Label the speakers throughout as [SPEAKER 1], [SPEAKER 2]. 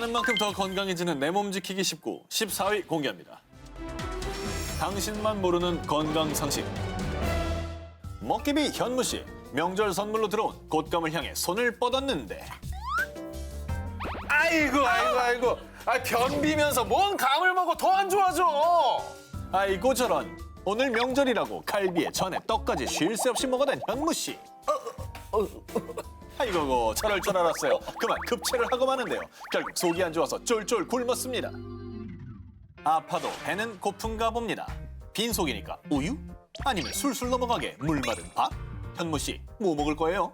[SPEAKER 1] 아는 만큼 더 건강해지는 내 몸 지키기 19, 14위 공개합니다. 당신만 모르는 건강 상식. 먹기비 현무 씨, 명절 선물로 들어온 곶감을 향해 손을 뻗었는데
[SPEAKER 2] 아이고. 아, 변비면서 뭔 감을 먹어 더 안 좋아져.
[SPEAKER 1] 아이고 저런. 오늘 명절이라고 갈비에 전에 떡까지 쉴 새 없이 먹어댄 현무 씨. 아이고 저럴 줄 알았어요. 그만 급체를 하고 마는데요. 결국 속이 안 좋아서 쫄쫄 굶었습니다. 아파도 배는 고픈가 봅니다. 빈속이니까 우유? 아니면 술술 넘어가게 물 마른 밥? 현무 씨, 뭐 먹을 거예요?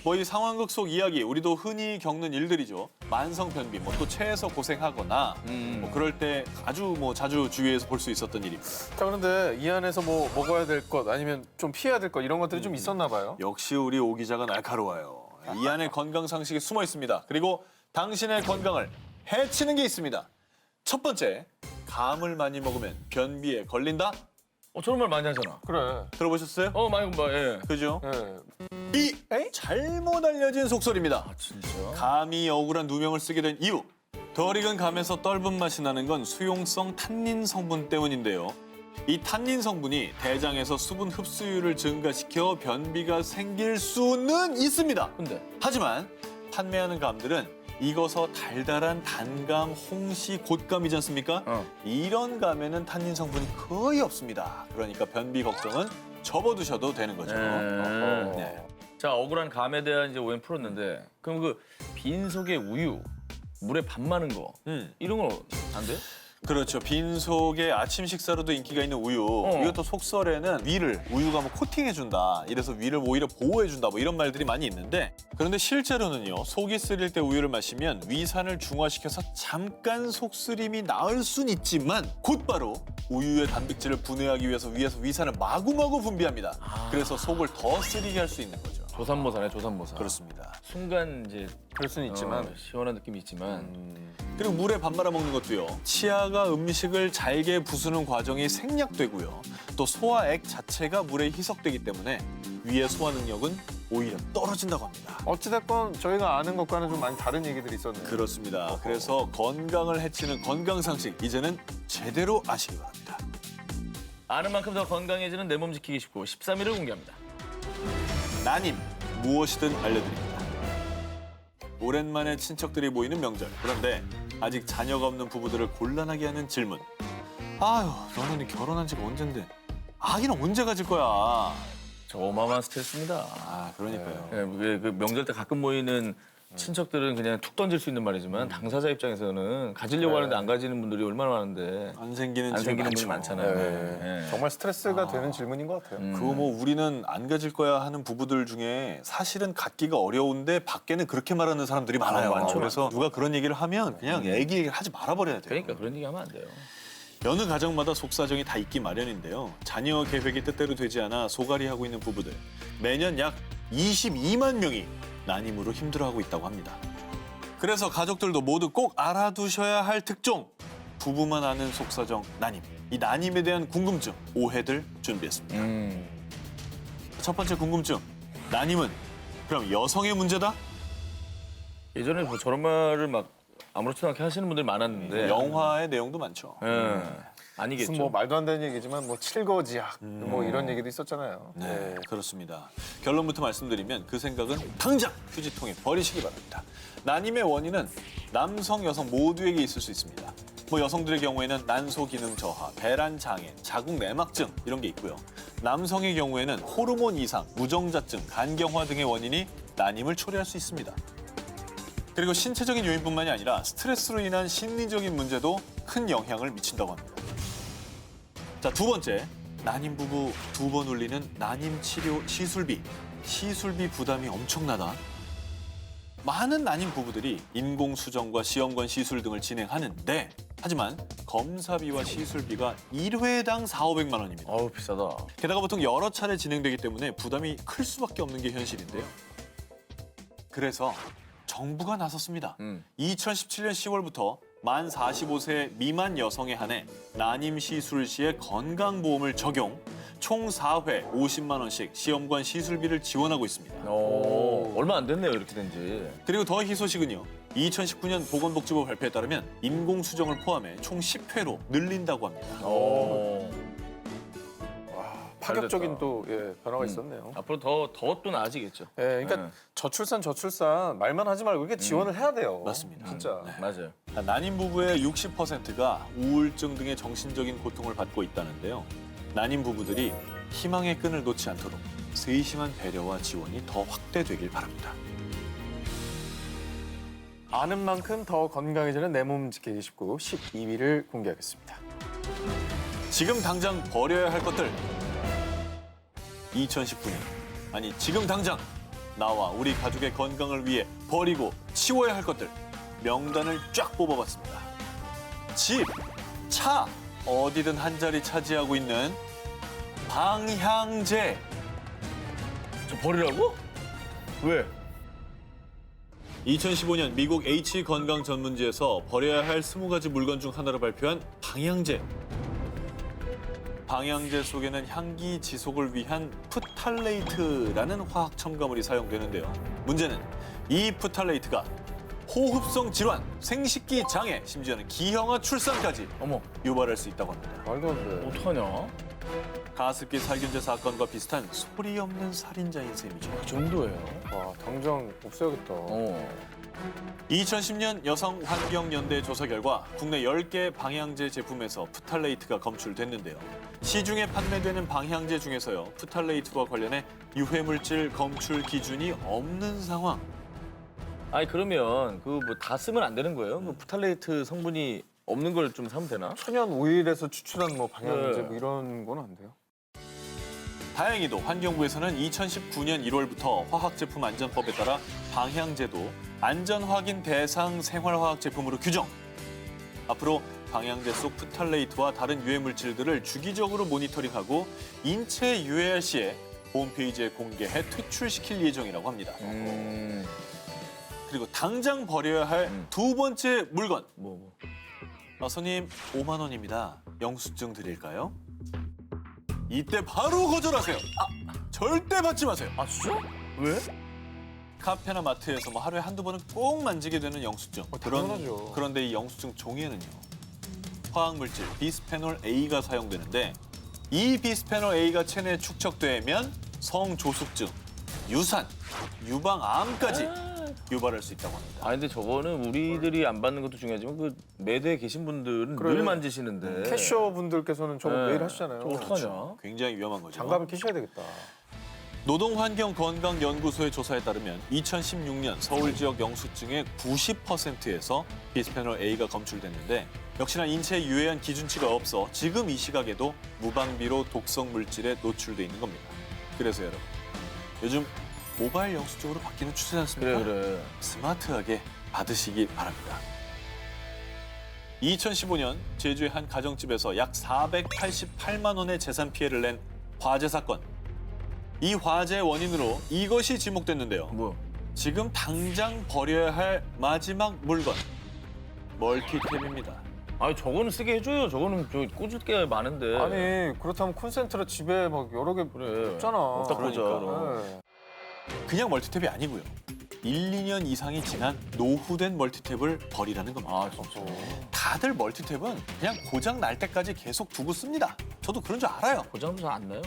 [SPEAKER 1] 뭐 이 상황극 속 이야기 우리도 흔히 겪는 일들이죠. 만성 변비, 뭐 또 체해서 고생하거나 뭐 그럴 때 아주 뭐 자주 주위에서 볼 수 있었던 일입니다.
[SPEAKER 2] 자, 그런데 이 안에서 뭐 먹어야 될 것 아니면 좀 피해야 될 것 이런 것들이 좀 있었나 봐요.
[SPEAKER 1] 역시 우리 오 기자가 날카로워요. 이 안에 건강 상식이 숨어 있습니다. 그리고 당신의 건강을 해치는 게 있습니다. 첫 번째, 감을 많이 먹으면 변비에 걸린다?
[SPEAKER 3] 저런 말 많이 하잖아.
[SPEAKER 2] 그래.
[SPEAKER 1] 들어보셨어요?
[SPEAKER 3] 많이 예.
[SPEAKER 1] 그죠?
[SPEAKER 2] 예.
[SPEAKER 1] 이 잘못 알려진 속설입니다.
[SPEAKER 3] 진짜?
[SPEAKER 1] 감이 억울한 누명을 쓰게 된 이유. 덜 익은 감에서 떫은 맛이 나는 건 수용성 탄닌 성분 때문인데요. 이 탄닌 성분이 대장에서 수분 흡수율을 증가시켜 변비가 생길 수는 있습니다.
[SPEAKER 3] 근데
[SPEAKER 1] 하지만 판매하는 감들은 익어서 달달한 단감, 홍시, 곶감이지 않습니까? 이런 감에는 탄닌 성분이 거의 없습니다. 그러니까 변비 걱정은 접어두셔도 되는 거죠. 네.
[SPEAKER 3] 자, 억울한 감에 대한 이제 오해는 풀었는데 그럼 그 빈속에 우유, 물에 밥 마는 거 이런 건 안 돼?
[SPEAKER 1] 그렇죠. 빈속에 아침 식사로도 인기가 있는 우유. 이것도 속설에는 위를 우유가 뭐 코팅해준다. 이래서 위를 오히려 보호해준다. 뭐 이런 말들이 많이 있는데 그런데 실제로는요. 속이 쓰릴 때 우유를 마시면 위산을 중화시켜서 잠깐 속쓰림이 나을 순 있지만 곧바로 우유의 단백질을 분해하기 위해서 위에서 위산을 마구마구 분비합니다. 그래서 속을 더 쓰리게 할 수 있는 거죠.
[SPEAKER 3] 조산모사네, 조산모사.
[SPEAKER 1] 그렇습니다.
[SPEAKER 3] 순간 이제
[SPEAKER 2] 그럴 수는 있지만
[SPEAKER 3] 시원한 느낌이 있지만
[SPEAKER 1] 그리고 물에 밥 말아 먹는 것도요. 치아가 음식을 잘게 부수는 과정이 생략되고요. 또 소화액 자체가 물에 희석되기 때문에 위의 소화 능력은 오히려 떨어진다고 합니다.
[SPEAKER 2] 어찌됐건 저희가 아는 것과는 좀 많이 다른 얘기들이 있었네요.
[SPEAKER 1] 그렇습니다. 그래서 건강을 해치는 건강 상식 이제는 제대로 아시기 바랍니다.
[SPEAKER 3] 아는 만큼 더 건강해지는 내 몸 지키기 19, 13위를 공개합니다.
[SPEAKER 1] 난임 무엇이든 알려드립니다. 오랜만에 친척들이 모이는 명절. 그런데 아직 자녀가 없는 부부들을 곤란하게 하는 질문. 아유, 너는 결혼한 지가 언젠데 아기는 언제 가질 거야?
[SPEAKER 3] 저 어마어마한 스트레스입니다.
[SPEAKER 1] 아, 그러니까요.
[SPEAKER 3] 예, 그 명절 때 가끔 모이는 친척들은 그냥 툭 던질 수 있는 말이지만 당사자 입장에서는 가지려고 하는데 안 가지는 분들이 얼마나 많은데
[SPEAKER 1] 안 생기는
[SPEAKER 3] 안
[SPEAKER 1] 집이
[SPEAKER 3] 생기는 분이
[SPEAKER 1] 많죠.
[SPEAKER 3] 많잖아요. 예.
[SPEAKER 2] 정말 스트레스가 되는 질문인 것 같아요.
[SPEAKER 1] 그거 뭐 우리는 안 가질 거야 하는 부부들 중에 사실은 갖기가 어려운데 밖에는 그렇게 말하는 사람들이 많아요.
[SPEAKER 3] 많죠.
[SPEAKER 1] 그래서 누가 그런 얘기를 하면 그냥 애기 얘기를 하지 말아버려야 돼요.
[SPEAKER 3] 그러니까 그런 얘기 하면 안 돼요.
[SPEAKER 1] 여느 가정마다 속사정이 다 있기 마련인데요. 자녀 계획이 뜻대로 되지 않아 소갈이하고 있는 부부들. 매년 약 22만 명이 난임으로 힘들어하고 있다고 합니다. 그래서 가족들도 모두 꼭 알아두셔야 할 특종. 부부만 아는 속사정 난임. 이 난임에 대한 궁금증, 오해들 준비했습니다. 첫 번째 궁금증. 난임은 그럼 여성의 문제다?
[SPEAKER 3] 예전에 뭐 저런 말을 막 아무렇지도 않게 하시는 분들이 많았는데
[SPEAKER 1] 영화의 내용도 많죠.
[SPEAKER 3] 예. 아니겠죠.
[SPEAKER 2] 무슨 뭐 말도 안 되는 얘기지만 뭐 칠거지약 뭐 이런 얘기도 있었잖아요.
[SPEAKER 1] 네, 그렇습니다. 결론부터 말씀드리면 그 생각은 당장 휴지통에 버리시기 바랍니다. 난임의 원인은 남성, 여성 모두에게 있을 수 있습니다. 뭐 여성들의 경우에는 난소 기능 저하, 배란 장애, 자궁 내막증 이런 게 있고요. 남성의 경우에는 호르몬 이상, 무정자증, 간경화 등의 원인이 난임을 초래할 수 있습니다. 그리고 신체적인 요인뿐만이 아니라 스트레스로 인한 심리적인 문제도 큰 영향을 미친다고 합니다. 자, 두 번째, 난임 부부 2번 울리는 난임 치료 시술비. 시술비 부담이 엄청나다. 많은 난임 부부들이 인공수정과 시험관 시술 등을 진행하는데 하지만 검사비와 시술비가 1회당 4,500만 원입니다.
[SPEAKER 3] 어우 비싸다.
[SPEAKER 1] 게다가 보통 여러 차례 진행되기 때문에 부담이 클 수밖에 없는 게 현실인데요. 그래서 정부가 나섰습니다. 2017년 10월부터 만 45세 미만 여성에 한해 난임 시술 시에 건강보험을 적용, 총 4회 50만 원씩 시험관 시술비를 지원하고 있습니다.
[SPEAKER 3] 얼마 안 됐네요 이렇게 된 지.
[SPEAKER 1] 그리고 더 희소식은요. 2019년 보건복지부 발표에 따르면 인공수정을 포함해 총 10회로 늘린다고 합니다.
[SPEAKER 2] 파격적인 또 변화가 있었네요.
[SPEAKER 3] 앞으로 더 또 나아지겠죠.
[SPEAKER 2] 그러니까 저출산 말만 하지 말고 이렇게 지원을 해야 돼요.
[SPEAKER 1] 맞습니다.
[SPEAKER 2] 진짜.
[SPEAKER 3] 맞아요.
[SPEAKER 1] 난임 부부의 60%가 우울증 등의 정신적인 고통을 받고 있다는데요. 난임 부부들이 희망의 끈을 놓지 않도록 세심한 배려와 지원이 더 확대되길 바랍니다.
[SPEAKER 2] 아는 만큼 더 건강해지는 내 몸 지키기 19 12위를 공개하겠습니다.
[SPEAKER 1] 지금 당장 버려야 할 것들. 2019년, 아니 지금 당장 나와 우리 가족의 건강을 위해 버리고 치워야 할 것들 명단을 쫙 뽑아봤습니다. 집, 차, 어디든 한 자리 차지하고 있는 방향제.
[SPEAKER 3] 저 버리라고? 왜?
[SPEAKER 1] 2015년 미국 H 건강 전문지에서 버려야 할 20가지 물건 중 하나로 발표한 방향제. 방향제 속에는 향기 지속을 위한 프탈레이트라는 화학 첨가물이 사용되는데요. 문제는 이 프탈레이트가 호흡성 질환, 생식기 장애, 심지어는 기형아 출산까지
[SPEAKER 3] 어머,
[SPEAKER 1] 유발할 수 있다고 합니다.
[SPEAKER 2] 말도 안 돼.
[SPEAKER 3] 어떡하냐?
[SPEAKER 1] 가습기 살균제 사건과 비슷한 소리 없는 살인자인 셈이죠.
[SPEAKER 3] 그 정도예요.
[SPEAKER 2] 와, 당장 없애야겠다.
[SPEAKER 1] 2010년 여성환경연대 조사 결과 국내 10개 방향제 제품에서 프탈레이트가 검출됐는데요. 시중에 판매되는 방향제 중에서요. 프탈레이트와 관련해 유해물질 검출 기준이 없는 상황.
[SPEAKER 3] 아니 그러면 그 뭐 다 쓰면 안 되는 거예요? 그 프탈레이트 성분이 없는 걸 좀 사면 되나?
[SPEAKER 2] 천연 오일에서 추출한 뭐 방향제
[SPEAKER 3] 네.
[SPEAKER 2] 뭐 이런 건 안 돼요?
[SPEAKER 1] 다행히도 환경부에서는 2019년 1월부터 화학제품 안전법에 따라 방향제도 안전 확인 대상 생활화학 제품으로 규정. 앞으로 방향제 속 프탈레이트와 다른 유해 물질들을 주기적으로 모니터링하고 인체에 유해할 시에 홈페이지에 공개해 퇴출시킬 예정이라고 합니다. 그리고 당장 버려야 할 두 번째 물건.
[SPEAKER 3] 뭐.
[SPEAKER 1] 손님 5만 원입니다. 영수증 드릴까요? 이때 바로 거절하세요. 절대 받지 마세요.
[SPEAKER 3] 아 진짜? 왜?
[SPEAKER 1] 카페나 마트에서 뭐 하루에 한두 번은 꼭 만지게 되는 영수증.
[SPEAKER 2] 당연하죠.
[SPEAKER 1] 그런데 이 영수증 종이에는요. 화학물질 비스페놀 A가 사용되는데 이 비스페놀 A가 체내에 축적되면 성조숙증, 유산, 유방암까지 유발할 수 있다고 합니다.
[SPEAKER 3] 아 근데 저거는 우리들이 안 받는 것도 중요하지만 그 매대에 계신 분들은
[SPEAKER 2] 그래.
[SPEAKER 3] 늘 만지시는데
[SPEAKER 2] 캐셔 분들께서는 저거
[SPEAKER 3] 네.
[SPEAKER 2] 매일 하시잖아요.
[SPEAKER 3] 저거 어떡하냐?
[SPEAKER 1] 굉장히 위험한 거죠.
[SPEAKER 2] 장갑을 끼셔야 되겠다.
[SPEAKER 1] 노동환경건강연구소의 조사에 따르면 2016년 서울 지역 영수증의 90%에서 비스페놀 A가 검출됐는데 역시나 인체에 유해한 기준치가 없어 지금 이 시각에도 무방비로 독성 물질에 노출돼 있는 겁니다. 그래서 여러분, 요즘 모바일 영수증으로 바뀌는 추세지 않습니까?
[SPEAKER 3] 그래.
[SPEAKER 1] 스마트하게 받으시기 바랍니다. 2015년 제주의 한 가정집에서 약 488만 원의 재산 피해를 낸 화재 사건. 이 화재의 원인으로 이것이 지목됐는데요.
[SPEAKER 3] 뭐?
[SPEAKER 1] 지금 당장 버려야 할 마지막 물건. 멀티탭입니다.
[SPEAKER 3] 아니 저거는 쓰게 해줘요. 저거는 저 꽂을 게 많은데.
[SPEAKER 2] 아니 그렇다면 콘센트라 집에 막 여러 개
[SPEAKER 3] 그래.
[SPEAKER 2] 없잖아.
[SPEAKER 3] 없다 보자.
[SPEAKER 2] 네.
[SPEAKER 1] 그냥 멀티탭이 아니고요. 1, 2년 이상이 지난 노후된 멀티탭을 버리라는 겁니다.
[SPEAKER 3] 아 진짜.
[SPEAKER 1] 다들 멀티탭은 그냥 고장 날 때까지 계속 두고 씁니다. 저도 그런 줄 알아요.
[SPEAKER 3] 고장도 잘 안 나요.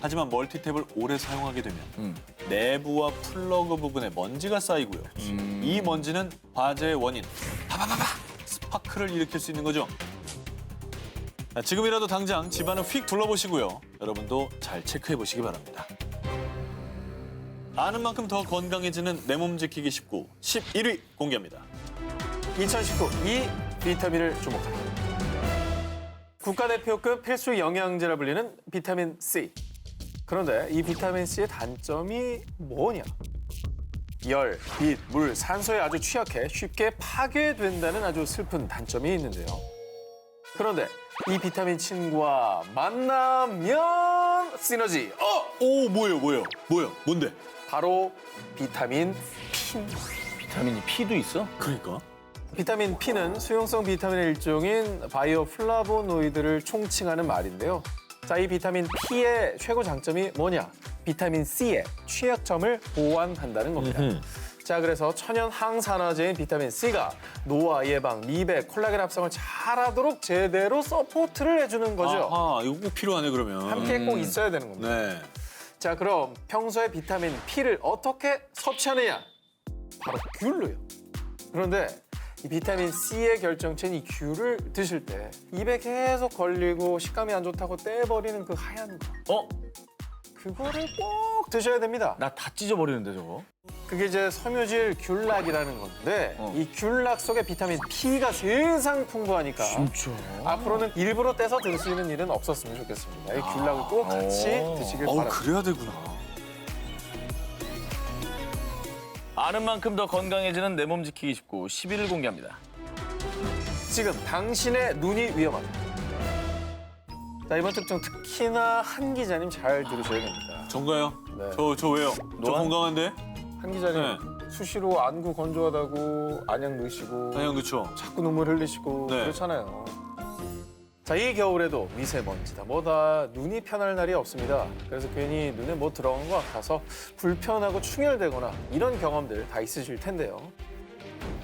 [SPEAKER 1] 하지만 멀티탭을 오래 사용하게 되면
[SPEAKER 3] 음.
[SPEAKER 1] 내부와 플러그 부분에 먼지가 쌓이고요. 이 먼지는 화재의 원인, 파파파파 스파크를 일으킬 수 있는 거죠. 지금이라도 당장 집안을 휙 둘러보시고요. 여러분도 잘 체크해 보시기 바랍니다. 아는 만큼 더 건강해지는 내 몸 지키기 19, 11위 공개합니다.
[SPEAKER 2] 2019 이 비타민을 주목합니다. 국가대표급 필수 영양제라 불리는 비타민 C. 그런데 이 비타민 C의 단점이 뭐냐? 열, 빛, 물, 산소에 아주 취약해 쉽게 파괴된다는 아주 슬픈 단점이 있는데요. 그런데 이 비타민 친구와 만나면 시너지.
[SPEAKER 1] 오, 뭐예요? 뭔데?
[SPEAKER 2] 바로 비타민 핀.
[SPEAKER 3] 비타민이 P도 있어?
[SPEAKER 1] 그러니까.
[SPEAKER 2] 비타민 P는 수용성 비타민의 일종인 바이오플라보노이드를 총칭하는 말인데요. 자, 이 비타민 P의 최고 장점이 뭐냐? 비타민 C의 취약점을 보완한다는 겁니다. 자, 그래서 천연 항산화제인 비타민 C가 노화 예방, 미백, 콜라겐 합성을 잘하도록 제대로 서포트를 해주는 거죠.
[SPEAKER 1] 아하, 이거 꼭 필요하네 그러면.
[SPEAKER 2] 함께 꼭 있어야 되는 겁니다.
[SPEAKER 1] 네.
[SPEAKER 2] 자, 그럼 평소에 비타민 P를 어떻게 섭취하느냐? 바로 귤로요. 그런데 이 비타민 C의 결정체인 이 귤을 드실 때 입에 계속 걸리고 식감이 안 좋다고 떼버리는 그 하얀 거. 그거를 꼭 드셔야 됩니다.
[SPEAKER 3] 나 다 찢어버리는데 저거.
[SPEAKER 2] 그게 이제 섬유질 귤락이라는 건데 이 귤락 속에 비타민 P가 세상 풍부하니까
[SPEAKER 3] 진짜.
[SPEAKER 2] 앞으로는 일부러 떼서 드시는 일은 없었으면 좋겠습니다. 이 귤락을 꼭 같이 드시길 바랍니다.
[SPEAKER 1] 그래야 되구나.
[SPEAKER 3] 아는 만큼 더 건강해지는 내 몸 지키기 쉽고 10위를 공개합니다.
[SPEAKER 2] 지금 당신의 눈이 위험합니다. 자, 이번 특종 특히나 한 기자님 잘 들으셔야 됩니다.
[SPEAKER 1] 전가요?
[SPEAKER 2] 네.
[SPEAKER 1] 저 왜요? 저
[SPEAKER 3] 노안?
[SPEAKER 1] 건강한데?
[SPEAKER 2] 한 기자님
[SPEAKER 1] 네.
[SPEAKER 2] 수시로 안구 건조하다고 안약 넣으시고
[SPEAKER 1] 그냥 그쵸.
[SPEAKER 2] 자꾸 눈물 흘리시고
[SPEAKER 1] 네.
[SPEAKER 2] 그렇잖아요. 자, 이 겨울에도 미세먼지다 뭐다 눈이 편할 날이 없습니다. 그래서 괜히 눈에 뭐 들어간 것 같아서 불편하고 충혈되거나 이런 경험들 다 있으실 텐데요.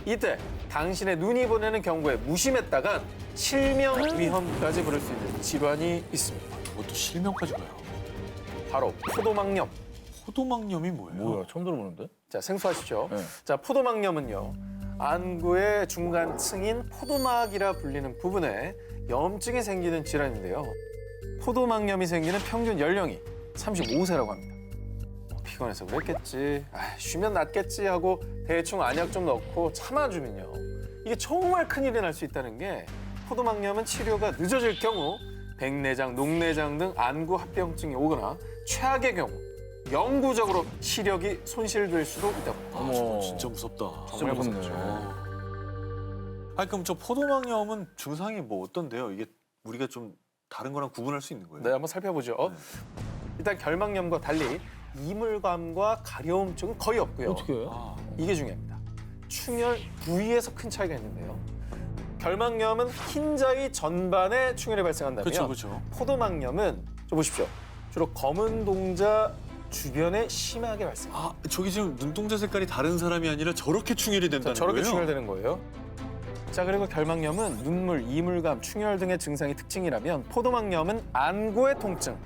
[SPEAKER 2] 이때 당신의 눈이 보내는 경고에 무심했다간 실명 위험까지 부를 수 있는 질환이 있습니다.
[SPEAKER 1] 뭐또 실명까지 가요.
[SPEAKER 2] 바로 포도막염.
[SPEAKER 1] 포도막염이 뭐예요?
[SPEAKER 3] 뭐야, 처음 들어보는데?
[SPEAKER 2] 자, 생소하시죠?
[SPEAKER 3] 네.
[SPEAKER 2] 자, 포도막염은요. 안구의 중간층인 포도막이라 불리는 부분에 염증이 생기는 질환인데요. 포도막염이 생기는 평균 연령이 35세라고 합니다. 피곤해서 그랬겠지, 쉬면 낫겠지 하고 대충 안약 좀 넣고 참아주면요. 이게 정말 큰일이 날 수 있다는 게 포도막염은 치료가 늦어질 경우 백내장, 녹내장 등 안구 합병증이 오거나 최악의 경우 영구적으로 시력이 손실될 수도 있다고 합니다.
[SPEAKER 3] 어머.
[SPEAKER 1] 진짜 무섭다.
[SPEAKER 3] 진짜 무섭네.
[SPEAKER 1] 그럼 저 포도막염은 증상이 뭐 어떤데요? 이게 우리가 좀 다른 거랑 구분할 수 있는 거예요?
[SPEAKER 2] 네, 한번 살펴보죠. 일단 결막염과 달리 이물감과 가려움증은 거의 없고요.
[SPEAKER 3] 어떻게 해요?
[SPEAKER 2] 이게 중요합니다. 충혈 부위에서 큰 차이가 있는데요. 결막염은 흰자위 전반에 충혈이 발생한다면
[SPEAKER 1] 그렇죠.
[SPEAKER 2] 포도막염은 저 보십시오. 주로 검은 동자 주변에 심하게 발생합니다.
[SPEAKER 1] 저기 지금 눈동자 색깔이 다른 사람이 아니라 저렇게 충혈이 된다는
[SPEAKER 2] 저렇게
[SPEAKER 1] 거예요?
[SPEAKER 2] 충혈되는 거예요. 자, 그리고 결막염은 눈물, 이물감, 충혈 등의 증상이 특징이라면 포도막염은 안구의 통증,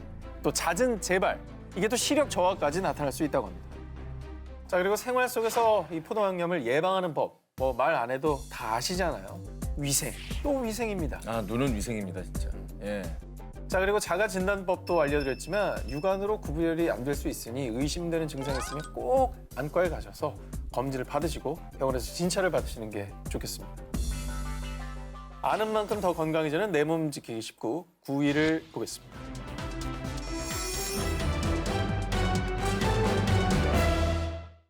[SPEAKER 2] 또 잦은 재발, 이게 또 시력 저하까지 나타날 수 있다고 합니다. 자, 그리고 생활 속에서 이 포도막염을 예방하는 법, 뭐 말 안 해도 다 아시잖아요. 위생, 또 위생입니다.
[SPEAKER 3] 아, 눈은 위생입니다, 진짜. 예.
[SPEAKER 2] 자, 그리고 자가 진단법도 알려드렸지만 육안으로 구별이 안 될 수 있으니 의심되는 증상이 있으면 꼭 안과에 가셔서 검진을 받으시고 병원에서 진찰을 받으시는 게 좋겠습니다. 아는 만큼 더 건강해지는 내 몸 지키기 쉽고 9위를 보겠습니다.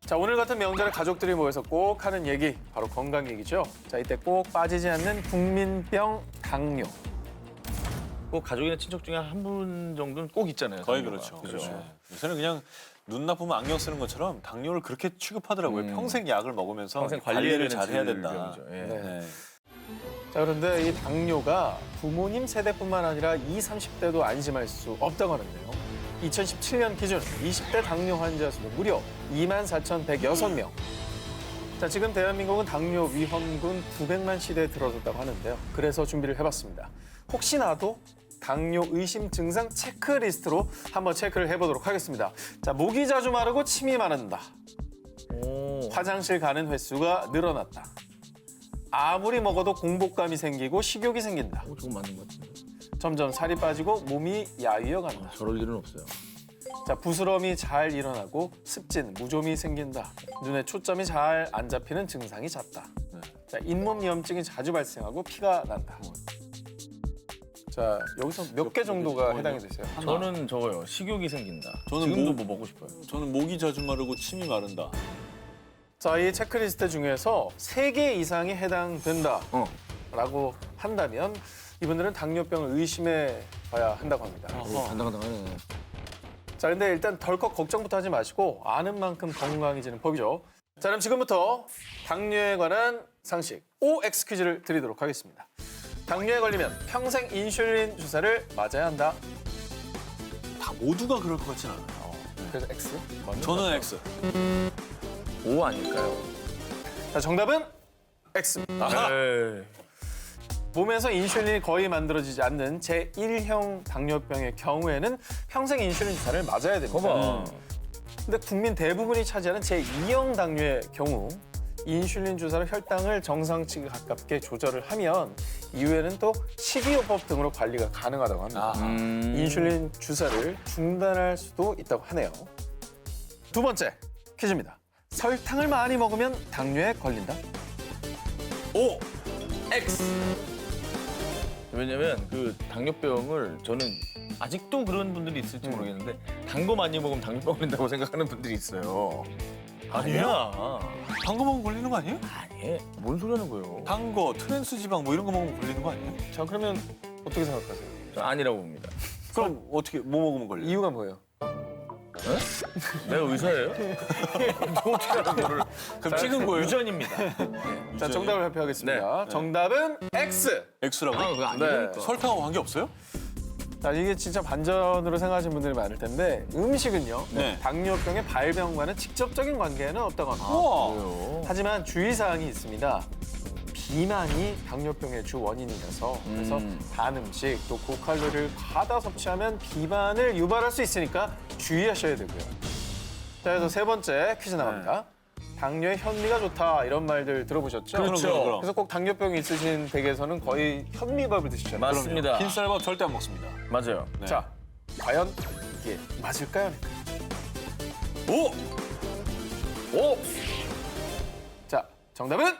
[SPEAKER 2] 자, 오늘 같은 명절에 가족들이 모여서 꼭 하는 얘기, 바로 건강 얘기죠. 자, 이때 꼭 빠지지 않는 국민병 당뇨.
[SPEAKER 3] 꼭 가족이나 친척 중에 한 분 정도는 꼭 있잖아요.
[SPEAKER 1] 거의
[SPEAKER 3] 당뇨가.
[SPEAKER 1] 그렇죠.
[SPEAKER 3] 그죠?
[SPEAKER 1] 그렇죠. 요새는 그냥 눈 나쁘면 안경 쓰는 것처럼 당뇨를 그렇게 취급하더라고요. 평생 약을 먹으면서
[SPEAKER 3] 평생
[SPEAKER 1] 관리를
[SPEAKER 3] 관리를
[SPEAKER 1] 잘 해야 된다.
[SPEAKER 3] 질병이죠. 예.
[SPEAKER 2] 네. 자, 그런데 이 당뇨가 부모님 세대뿐만 아니라 20, 30대도 안심할 수 없다고 하는데요. 2017년 기준 20대 당뇨 환자 수는 무려 24,106명. 자, 지금 대한민국은 당뇨 위험군 900만 시대에 들어섰다고 하는데요. 그래서 준비를 해봤습니다. 혹시나도 당뇨 의심 증상 체크리스트로 한번 체크를 해보도록 하겠습니다. 자, 목이 자주 마르고 침이 마른다.
[SPEAKER 3] 오.
[SPEAKER 2] 화장실 가는 횟수가 늘어났다. 아무리 먹어도 공복감이 생기고 식욕이 생긴다.
[SPEAKER 3] 저건 맞는 것 같은데.
[SPEAKER 2] 점점 살이 빠지고 몸이 야위어 간다.
[SPEAKER 3] 저럴 일은 없어요.
[SPEAKER 2] 자, 부스럼이 잘 일어나고 습진, 무좀이 생긴다. 눈에 초점이 잘 안 잡히는 증상이 잦다. 자, 잇몸 염증이 자주 발생하고 피가 난다. 자, 여기서 몇 개 정도가 해당이 되세요?
[SPEAKER 3] 저는 저거요. 식욕이 생긴다.
[SPEAKER 1] 저는
[SPEAKER 3] 지금도
[SPEAKER 1] 뭐-
[SPEAKER 3] 뭐 먹고 싶어요.
[SPEAKER 1] 저는 목이 자주 마르고 침이 마른다.
[SPEAKER 2] 자, 이 체크리스트 중에서 3개 이상이 해당된다라고
[SPEAKER 3] 어.
[SPEAKER 2] 한다면 이분들은 당뇨병을 의심해 봐야 한다고 합니다.
[SPEAKER 3] 간당간당하네.
[SPEAKER 2] 자, 근데 일단 덜컥 걱정부터 하지 마시고 아는 만큼 건강해지는 법이죠. 자, 그럼 지금부터 당뇨에 관한 상식 OX 퀴즈를 드리도록 하겠습니다. 당뇨에 걸리면 평생 인슐린 주사를 맞아야 한다.
[SPEAKER 1] 다 모두가 그럴 것 같진 않아요.
[SPEAKER 2] 그래서 X?
[SPEAKER 1] 저는 X.
[SPEAKER 3] O 아닐까요?
[SPEAKER 2] 자, 정답은 X입니다.
[SPEAKER 3] 에이.
[SPEAKER 2] 몸에서 인슐린이 거의 만들어지지 않는 제1형 당뇨병의 경우에는 평생 인슐린 주사를 맞아야 됩니다.
[SPEAKER 3] 봐봐.
[SPEAKER 2] 근데 국민 대부분이 차지하는 제2형 당뇨의 경우 인슐린 주사로 혈당을 정상치에 가깝게 조절을 하면 이후에는 또 식이요법 등으로 관리가 가능하다고 합니다. 인슐린 주사를 중단할 수도 있다고 하네요. 두 번째 퀴즈입니다. 설탕을 많이 먹으면 당뇨에 걸린다?
[SPEAKER 1] O.
[SPEAKER 3] X. 왜냐면 그 당뇨병을 저는 아직도 그런 분들이 있을지 모르겠는데 단 거 많이 먹으면 당뇨병 걸린다고 생각하는 분들이 있어요. 아니야.
[SPEAKER 1] 단 거 먹으면 걸리는 거 아니에요?
[SPEAKER 3] 아니. 뭔 소리 하는 거예요?
[SPEAKER 1] 단 거, 트랜스 지방 뭐 이런 거 먹으면 걸리는 거 아니에요?
[SPEAKER 2] 자, 그러면 어떻게 생각하세요?
[SPEAKER 3] 저 아니라고 봅니다.
[SPEAKER 1] 그럼 어떻게 뭐 먹으면 걸려요?
[SPEAKER 2] 이유가 뭐예요?
[SPEAKER 3] 내가 의사예요? 어떻게 하는 거를.
[SPEAKER 1] 그럼 찍은 거예요?
[SPEAKER 3] 유전입니다.
[SPEAKER 2] 자, 정답을 발표하겠습니다. 정답은 X!
[SPEAKER 1] X라고?
[SPEAKER 3] 그거
[SPEAKER 2] 아니라니까.
[SPEAKER 1] 설탕하고 관계 없어요?
[SPEAKER 2] 자, 이게 진짜 반전으로 생각하시는 분들이 많을 텐데 음식은요,
[SPEAKER 1] 네.
[SPEAKER 2] 당뇨병의 발병과는 직접적인 관계는 없다고 합니다.
[SPEAKER 1] 우와.
[SPEAKER 3] 그래요?
[SPEAKER 2] 하지만 주의사항이 있습니다. 비만이 당뇨병의 주 원인이라서 그래서 단 음식 또 고칼로리를 과다 섭취하면 비만을 유발할 수 있으니까 주의하셔야 되고요. 자, 그래서 세 번째 퀴즈 나갑니다. 당뇨에 현미가 좋다 이런 말들 들어보셨죠?
[SPEAKER 3] 그렇죠.
[SPEAKER 1] 그럼.
[SPEAKER 2] 그래서 꼭 당뇨병이 있으신 댁에서는 거의 현미밥을 드시잖아요.
[SPEAKER 3] 맞습니다.
[SPEAKER 1] 흰쌀밥 절대 안 먹습니다.
[SPEAKER 3] 맞아요.
[SPEAKER 1] 네.
[SPEAKER 2] 자, 과연 이게 맞을까요?
[SPEAKER 1] O.
[SPEAKER 2] 오! 자, 정답은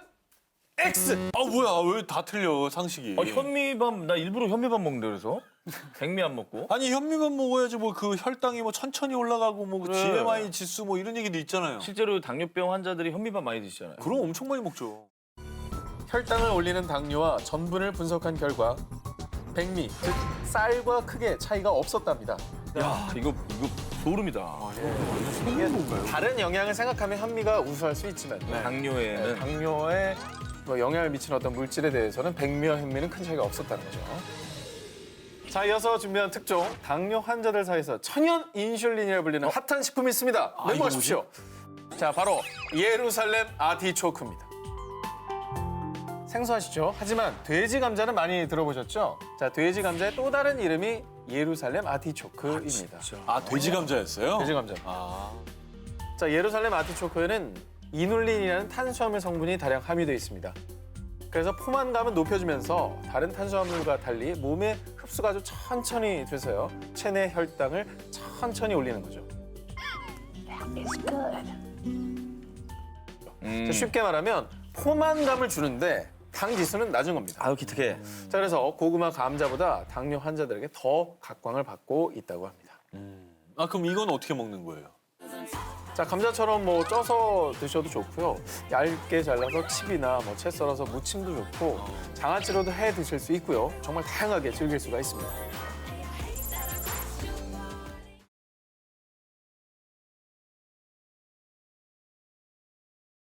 [SPEAKER 2] X!
[SPEAKER 1] 아 뭐야 왜 다 틀려 상식이?
[SPEAKER 3] 현미밥 나 일부러 현미밥 먹는데 그래서 백미 안 먹고.
[SPEAKER 1] 아니 현미밥 먹어야지 뭐 그 혈당이 뭐 천천히 올라가고 뭐
[SPEAKER 3] 그래.
[SPEAKER 1] GMI 지수 뭐 이런 얘기도 있잖아요.
[SPEAKER 3] 실제로 당뇨병 환자들이 현미밥 많이 드시잖아요.
[SPEAKER 1] 그럼 엄청 많이 먹죠.
[SPEAKER 2] 혈당을 올리는 당뇨와 전분을 분석한 결과 백미, 즉 쌀과 크게 차이가 없었답니다.
[SPEAKER 3] 야 이거 소름이다.
[SPEAKER 2] 다른 영향을 생각하면 현미가 우수할 수 있지만
[SPEAKER 3] 당뇨에는
[SPEAKER 2] 당뇨에 뭐 영향을 미치는 어떤 물질에 대해서는 백미와 현미는 큰 차이가 없었다는 거죠. 자, 이어서 준비한 특종 당뇨 환자들 사이에서 천연 인슐린이라 불리는 핫한 식품이 있습니다. 메모하십시오. 자, 바로 예루살렘 아티초크입니다. 생소하시죠? 하지만 돼지 감자는 많이 들어보셨죠? 자, 돼지 감자의 또 다른 이름이 예루살렘 아티초크입니다.
[SPEAKER 1] 아 돼지 감자였어요?
[SPEAKER 2] 돼지 감자.
[SPEAKER 1] 아
[SPEAKER 2] 자, 예루살렘 아티초크에는 이눌린이라는 탄수화물 성분이 다량 함유되어 있습니다. 그래서 포만감은 높여주면서 다른 탄수화물과 달리 몸에 흡수가 아주 천천히 돼서요. 체내 혈당을 천천히 올리는 거죠.
[SPEAKER 4] It's good.
[SPEAKER 2] 자, 쉽게 말하면 포만감을 주는데 당 지수는 낮은 겁니다.
[SPEAKER 3] 아유 기특해.
[SPEAKER 2] 자, 그래서 고구마, 감자보다 당뇨 환자들에게 더 각광을 받고 있다고 합니다.
[SPEAKER 1] 아 그럼 이건 어떻게 먹는 거예요?
[SPEAKER 2] 자, 감자처럼 뭐 쪄서 드셔도 좋고요. 얇게 잘라서 칩이나 뭐 채 썰어서 무침도 좋고 장아찌로도 해 드실 수 있고요. 정말 다양하게 즐길 수가 있습니다.